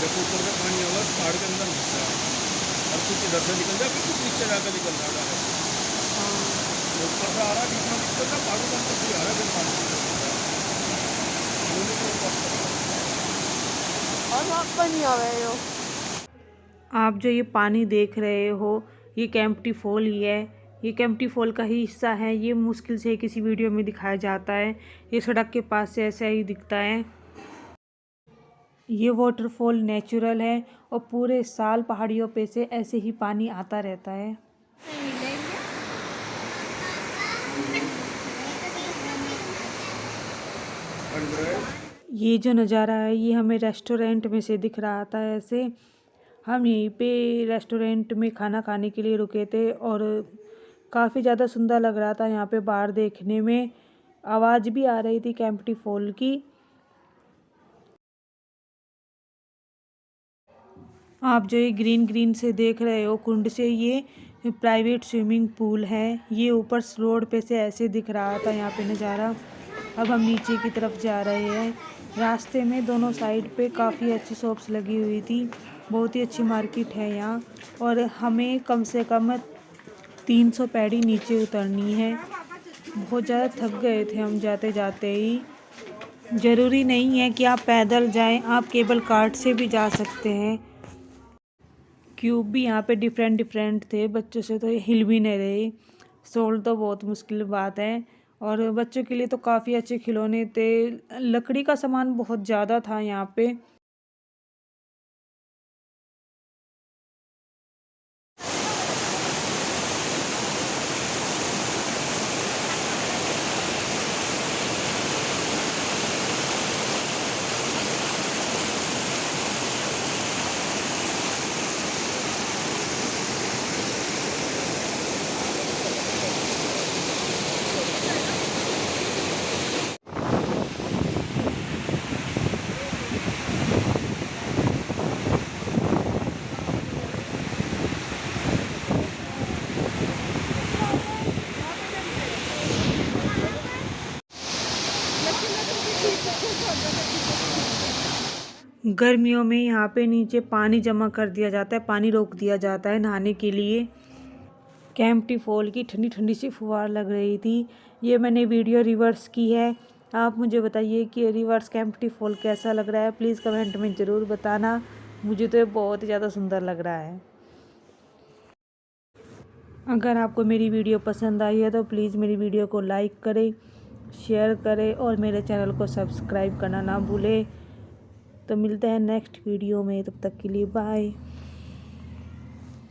जब ऊपर से पानी होगा तो पहाड़ के अंदर घुस रहा है और कुछ इधर से निकल जाए फिर कुछ नीचे जाकर निकल रहा है तो ऊपर से आ रहा है बीच में निकल रहा पहाड़ों के अंदर से आ रहा है फिर पानी और वहाँ पानी आ रहे हो। आप जो ये पानी देख रहे हो ये केम्प्टी फॉल ही है। ये केम्प्टी फॉल का ही हिस्सा है। ये मुश्किल से किसी वीडियो में दिखाया जाता है। ये सड़क के पास से ऐसा ही दिखता है। ये वाटरफॉल नेचुरल है और पूरे साल पहाड़ियों पे से ऐसे ही पानी आता रहता है। ये जो नज़ारा है ये हमें रेस्टोरेंट में से दिख रहा था। ऐसे हम यहीं पे रेस्टोरेंट में खाना खाने के लिए रुके थे और काफ़ी ज़्यादा सुंदर लग रहा था यहाँ पे बाहर देखने में। आवाज़ भी आ रही थी केम्प्टी फॉल की। आप जो ये ग्रीन ग्रीन से देख रहे हो कुंड से ये प्राइवेट स्विमिंग पूल है। ये ऊपर रोड पे से ऐसे दिख रहा था यहाँ पे नज़ारा। अब हम नीचे की तरफ जा रहे हैं। रास्ते में दोनों साइड पे काफ़ी अच्छी शॉप्स लगी हुई थी। बहुत ही अच्छी मार्केट है यहाँ और हमें कम से कम 300 पैड़ी नीचे उतरनी है। बहुत ज़्यादा थक गए थे हम जाते जाते ही। ज़रूरी नहीं है कि आप पैदल जाएं, आप केबल कार्ट से भी जा सकते हैं। क्यूब भी यहाँ पे डिफरेंट डिफरेंट थे। बच्चों से तो ये हिल भी नहीं रहे। सोल तो बहुत मुश्किल बात है और बच्चों के लिए तो काफ़ी अच्छे खिलौने थे। लकड़ी का सामान बहुत ज़्यादा था यहाँ पे। गर्मियों में यहाँ पे नीचे पानी जमा कर दिया जाता है, पानी रोक दिया जाता है नहाने के लिए। केम्प्टी फॉल की ठंडी ठंडी सी फुहार लग रही थी। ये मैंने वीडियो रिवर्स की है। आप मुझे बताइए कि रिवर्स केम्प्टी फॉल कैसा लग रहा है। प्लीज़ कमेंट में ज़रूर बताना। मुझे तो ये बहुत ही ज़्यादा सुंदर लग रहा है। अगर आपको मेरी वीडियो पसंद आई है तो प्लीज़ मेरी वीडियो को लाइक करें, शेयर करें और मेरे चैनल को सब्सक्राइब करना ना भूलें। तो मिलते हैं नेक्स्ट वीडियो में, तब तक के लिए बाय।